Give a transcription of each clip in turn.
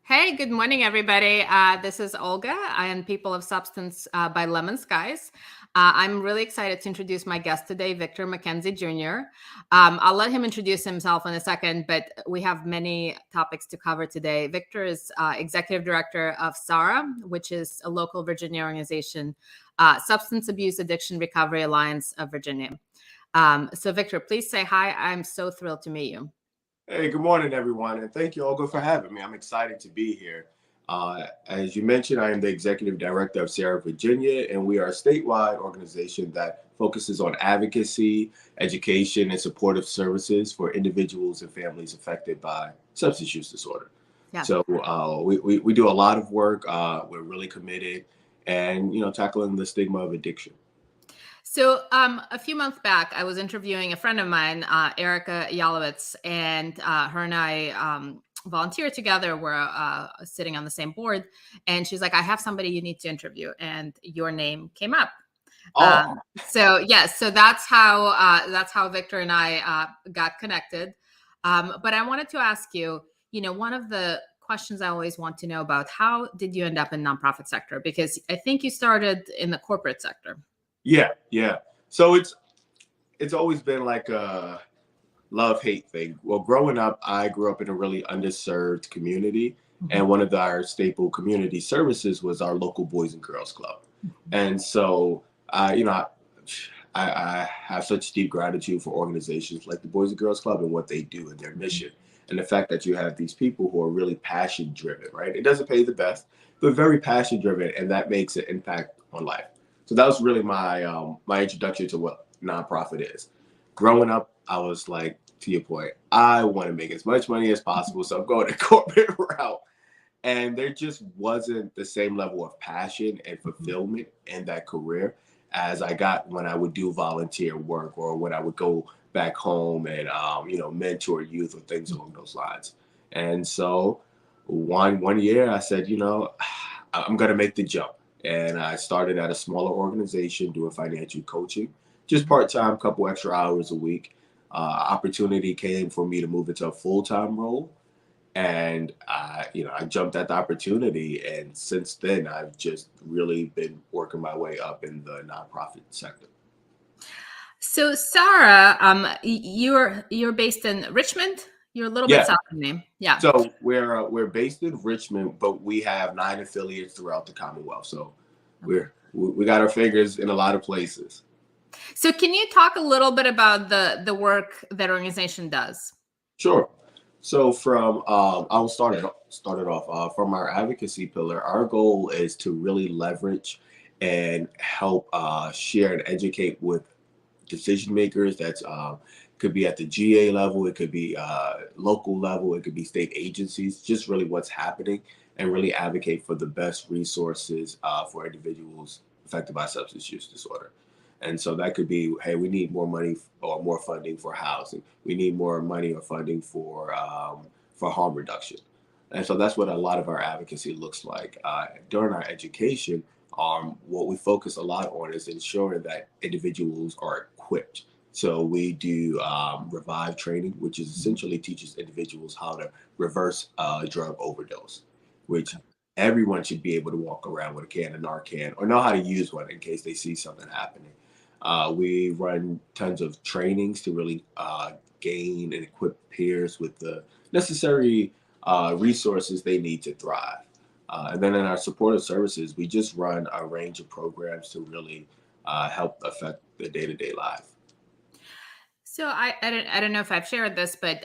Hey, good morning, everybody. This is Olga. I am People of Substance by LemonSkies. I'm really excited to introduce my guest today, Victor McKenzie Jr. I'll let him introduce himself in a second, but we have many topics to cover today. Victor is Executive Director of SARA, which is a local Virginia organization, Substance Abuse Addiction Recovery Alliance of Virginia. So, Victor, please say hi. I'm so thrilled to meet you. Hey, good morning, everyone, and thank you, Olga, for having me. I'm excited to be here. As you mentioned, I am the Executive Director of Sierra Virginia, and we are a statewide organization that focuses on advocacy, education, and supportive services for individuals and families affected by substance use disorder. Yeah. So we do a lot of work. We're really committed and, tackling the stigma of addiction. So a few months back, I was interviewing a friend of mine, Erica Yalowitz, and her and I volunteered together. We're sitting on the same board, and she's like, "I have somebody you need to interview," and your name came up. Oh, So yes, so that's how Victor and I got connected. But I wanted to ask you, one of the questions I always want to know about, how did you end up in nonprofit sector? Because I think you started in the corporate sector. yeah. So it's always been like a love-hate thing. Well, growing up, I grew up in a really underserved community, and one of our staple community services was our local Boys and Girls Club. And so, I have such deep gratitude for organizations like the Boys and Girls Club and what they do and their mission, and the fact that you have these people who are really passion-driven. Right? It doesn't pay the best, but very passion-driven, and that makes an impact on life. So that was really my introduction to what nonprofit is. Growing up, I was like, to your point, I want to make as much money as possible, so I'm going the corporate route. And there just wasn't the same level of passion and fulfillment in that career as I got when I would do volunteer work or when I would go back home and mentor youth or things along those lines. And so one year I said, I'm going to make the jump. And I started at a smaller organization doing financial coaching, just part-time, couple extra hours a week. Opportunity came for me to move into a full-time role, and I jumped at the opportunity. And since then, I've just really been working my way up in the nonprofit sector. So, Sarah, you're based in Richmond. You're a little bit Yeah. south of me. Yeah. So we're based in Richmond, but we have 9 affiliates throughout the Commonwealth. So we got our fingers in a lot of places. So, can you talk a little bit about the work that organization does? Sure. So from I'll start it off from our advocacy pillar. Our goal is to really leverage and help share and educate with decision makers. That's could be at the GA level, it could be local level, it could be state agencies. Just really what's happening, and really advocate for the best resources for individuals affected by substance use disorder. And so that could be, hey, we need more money or more funding for housing. We need more money or funding for harm reduction. And so that's what a lot of our advocacy looks like. During our education, what we focus a lot on is ensuring that individuals are equipped. So we do revive training, which is essentially teaches individuals how to reverse drug overdose, which everyone should be able to walk around with a can of Narcan or know how to use one in case they see something happening. We run tons of trainings to really gain and equip peers with the necessary resources they need to thrive. And then in our supportive services, we just run a range of programs to really help affect the day-to-day life. So, I don't know if I've shared this, but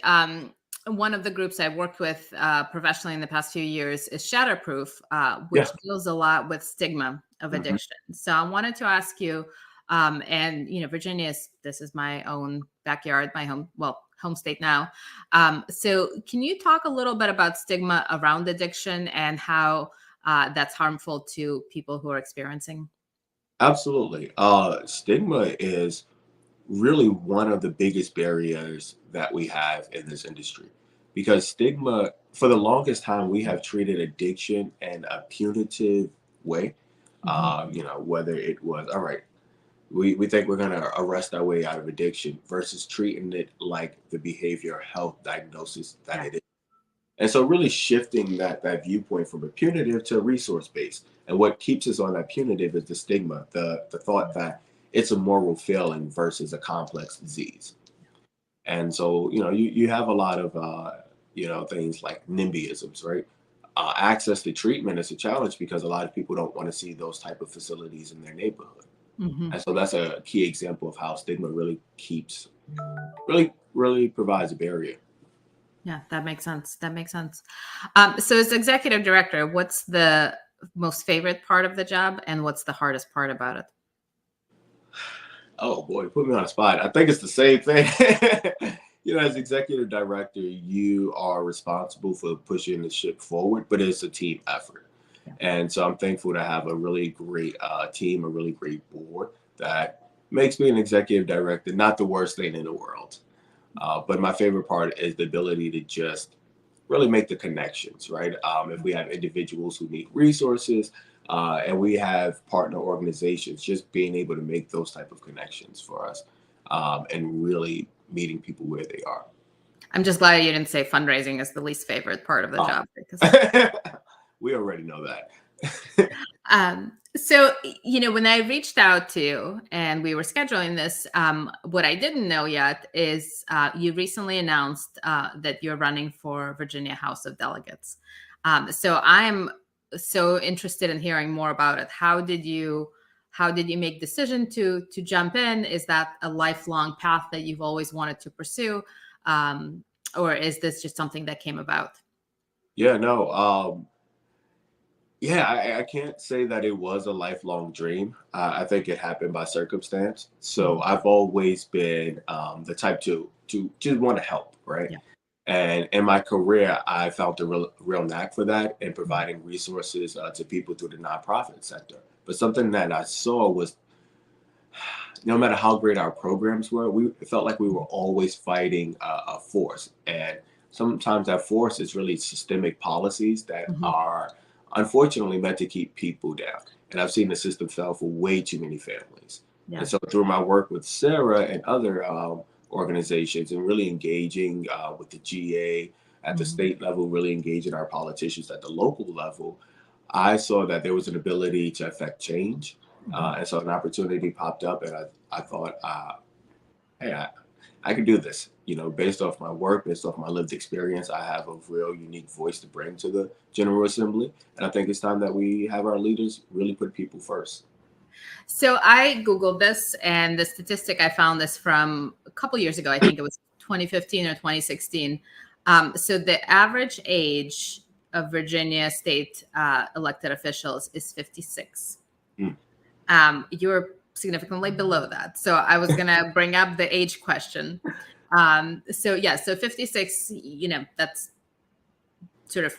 one of the groups I've worked with professionally in the past few years is Shatterproof, which Yeah. deals a lot with stigma of Mhm. addiction. So, I wanted to ask you, and Virginia this is my own backyard, my home state now. So, can you talk a little bit about stigma around addiction and how that's harmful to people who are experiencing? Absolutely. Stigma is really one of the biggest barriers that we have in this industry, because stigma, for the longest time, we have treated addiction in a punitive way. Mhm. Whether it was, all right, we think we're going to arrest our way out of addiction versus treating it like the behavioral health diagnosis that Yeah. it is. And so really shifting that viewpoint from a punitive to resource based. And what keeps us on that punitive is the stigma, the thought that it's a moral failing versus a complex disease. And so, you have a lot of, things like NIMBYisms, right? Access to treatment is a challenge because a lot of people don't want to see those type of facilities in their neighborhood. Hmm. And so that's a key example of how stigma really provides a barrier. Yeah, that makes sense. That makes sense. So as executive director, what's the most favorite part of the job and what's the hardest part about it? Oh boy, put me on the spot. I think it's the same thing. As executive director, you are responsible for pushing the ship forward, but it's a team effort. Yeah. And so I'm thankful to have a really great team, a really great board that makes me an executive director not the worst thing in the world. But my favorite part is the ability to just really make the connections, right? If we have individuals who need resources, and we have partner organizations, just being able to make those type of connections for us, and really meeting people where they are. I'm just glad you didn't say fundraising is the least favorite part of the job because We already know that. so when I reached out to you and we were scheduling this, what I didn't know yet is you recently announced that you're running for Virginia House of Delegates. So I'm so interested in hearing more about it. How did you make decision to jump in? Is that a lifelong path that you've always wanted to pursue, or is this just something that came about? Yeah, no. Yeah, I can't say that it was a lifelong dream. I think it happened by circumstance. So I've always been the type to just want to help, right? Yeah. And in my career, I found a real knack for that and providing resources to people through the nonprofit sector. But something that I saw was no matter how great our programs were, it felt like we were always fighting a force. And sometimes that force is really systemic policies that Mhm. are unfortunately meant to keep people down. And I've seen the system fail for way too many families. Yeah. And so through my work with Sarah and other organizations and really engaging with the GA at the Mhm. state level, really engaging our politicians at the local level, I saw that there was an ability to affect change. Mhm. And so an opportunity popped up, and I thought, hey, I can do this. Based off my work, based off my lived experience, I have a real unique voice to bring to the General Assembly. And I think it's time that we have our leaders really put people first. So I Googled this, and the statistic I found this from a couple years ago. I think it was 2015 or 2016. So the average age of Virginia state elected officials is 56. Mm. You're significantly below that. So I was going to bring up the age question. So 56, that's sort of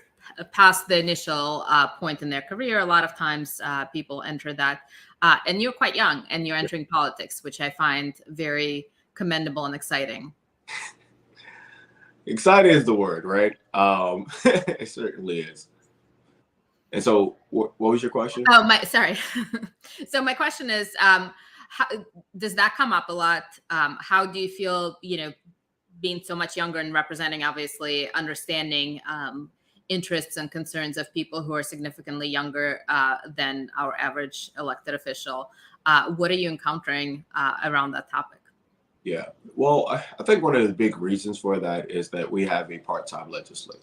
past the initial point in their career. A lot of times people enter that. And you're quite young and you're entering politics, which I find very commendable and exciting. Excited is the word, right? It certainly is. And so, what was your question? Oh, sorry. So my question is, how, does that come up a lot? How do you feel, being so much younger and representing, obviously, understanding interests and concerns of people who are significantly younger than our average elected official? What are you encountering around that topic? Yeah. Well, I think one of the big reasons for that is that we have a part-time legislator,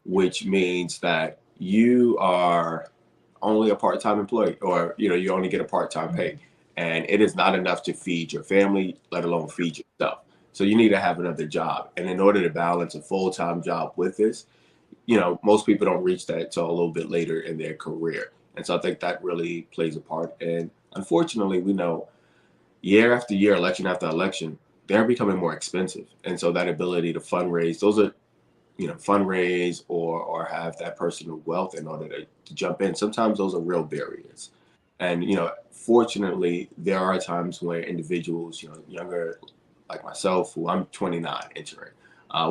which means that you are only a part-time employee, or you only get a part-time pay, and it is not enough to feed your family, let alone feed yourself. So you need to have another job, and in order to balance a full-time job with this, most people don't reach that until a little bit later in their career, and so I think that really plays a part. And unfortunately, we know year after year, election after election, they're becoming more expensive. And so that ability to fundraise, those are, fundraise or have that personal wealth in order to jump in. Sometimes those are real barriers. And, fortunately, there are times where individuals, younger like myself, who I'm 29 entering,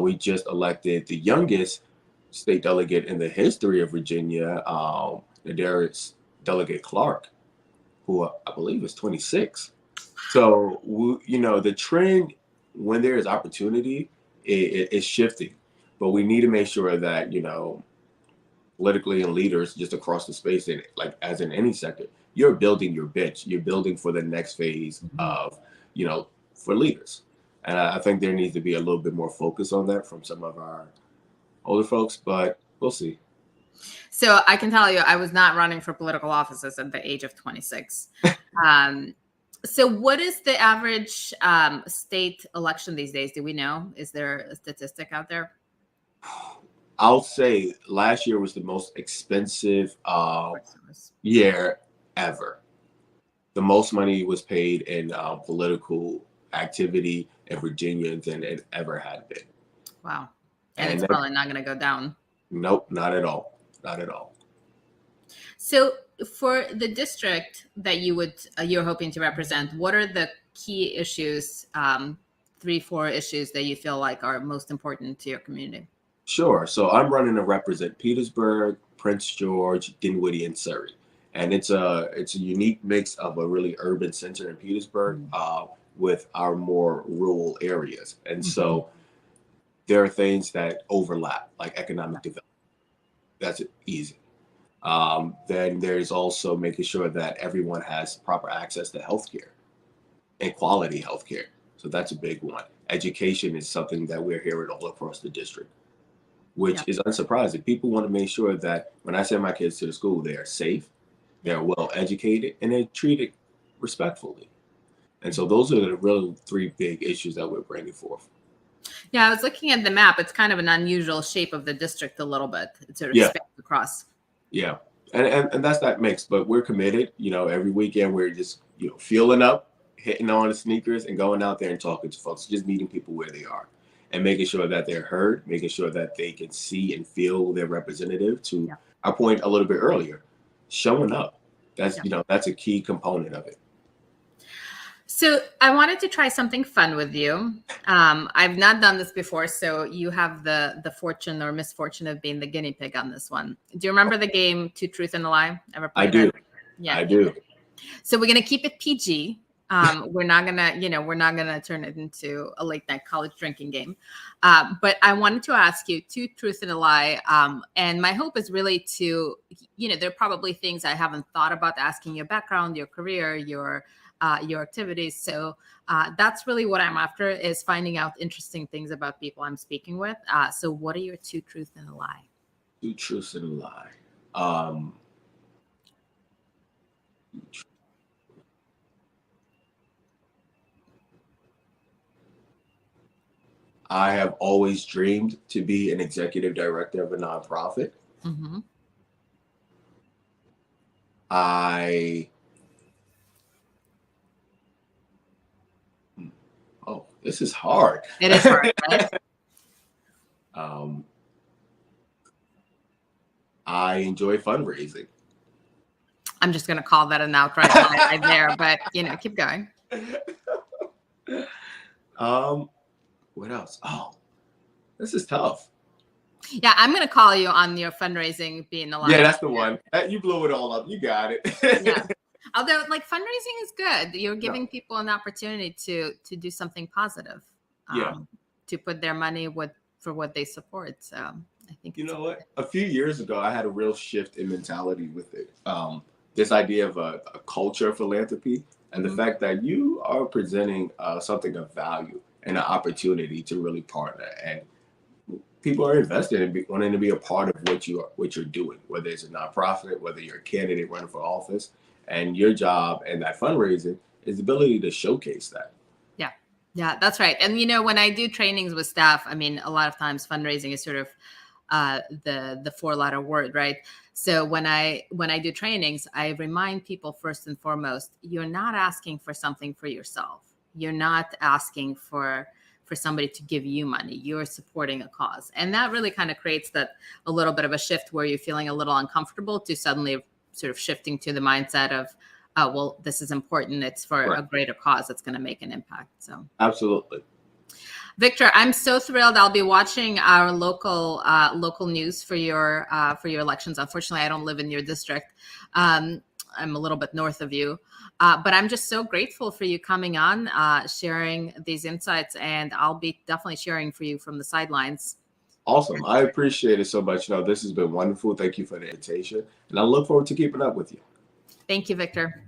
we just elected the youngest state delegate in the history of Virginia, Darius Delegate Clark, who I believe is 26. So, the trend when there is opportunity is shifting. but we need to make sure that, politically and leaders just across the space, and like as in any sector, you're building your bench. You're building for the next phase of, for leaders. And I think there needs to be a little bit more focus on that from some of our older folks, but we'll see. So I can tell you, I was not running for political offices at the age of 26. So what is the average state election these days? Do we know? Is there a statistic out there? I'll say last year was the most expensive year ever. The most money was paid in political activity in Virginia than it ever had been. Wow. And it's probably not going to go down. Nope, not at all. Not at all. So for the district that you're hoping to represent, what are the key issues, 3-4 issues that you feel like are most important to your community? Sure. So I'm running to represent Petersburg, Prince George, Dinwiddie, and Surrey. And it's a unique mix of a really urban center in Petersburg with our more rural areas. And so there are things that overlap, like economic development. That's easy. Then there's also making sure that everyone has proper access to healthcare and quality healthcare. So that's a big one. Education is something that we're hearing all across the district, which is unsurprising. People want to make sure that when I send my kids to the school, they are safe, they're well educated, and they're treated respectfully. And so those are the real 3 big issues that we're bringing forth. Yeah, I was looking at the map. It's kind of an unusual shape of the district a little bit. It sort of spans across. Yeah. And that's that mix, but we're committed. Every weekend we're just, fueling up, hitting on the sneakers and going out there and talking to folks, just meeting people where they are and making sure that they're heard, making sure that they can see and feel their representative. To our point a little bit earlier, showing up. That's, that's a key component of it. So I wanted to try something fun with you. I've not done this before, so you have the fortune or misfortune of being the guinea pig on this one. Do you remember the game Two Truth and a Lie? Ever played I do. That? Yeah, I do. So we're gonna keep it PG. We're not gonna turn it into a late night college drinking game. But I wanted to ask you 2 truths and a lie. And my hope is really to, there are probably things I haven't thought about asking your background, your career, your activities. So that's really what I'm after, is finding out interesting things about people I'm speaking with. So what are your 2 truths and a lie? 2 truths and a lie. I have always dreamed to be an executive director of a nonprofit. This is hard. It is hard, right? I enjoy fundraising. I'm just going to call that an outright lie there, but keep going. What else? Oh, this is tough. Yeah, I'm going to call you on your fundraising being a lie. Yeah, that's the one. You blew it all up. You got it. Yeah. Although, fundraising is good. You're giving people an opportunity to do something positive. To put their money for what they support. So I think what? A few years ago, I had a real shift in mentality with it. This idea of a culture of philanthropy, and the fact that you are presenting something of value and an opportunity to really partner, and people are invested in wanting to be a part of what you're doing, whether it's a nonprofit, whether you're a candidate running for office, and your job and that fundraising is the ability to showcase that. Yeah, that's right. And when I do trainings with staff, a lot of times fundraising is sort of the 4-letter word, right? So when I do trainings, I remind people first and foremost, you're not asking for something for yourself. You're not asking for somebody to give you money. You're supporting a cause. And that really kind of creates a little bit of a shift where you're feeling a little uncomfortable to suddenly sort of shifting to the mindset of, oh, well, this is important. It's for a greater cause that's going to make an impact. So absolutely. Victor, I'm so thrilled. I'll be watching our local news for your elections. Unfortunately, I don't live in your district. I'm a little bit north of you, but I'm just so grateful for you coming on, sharing these insights, and I'll be definitely cheering for you from the sidelines. Awesome. I appreciate it so much. This has been wonderful. Thank you for the invitation. And I look forward to keeping up with you. Thank you, Victor.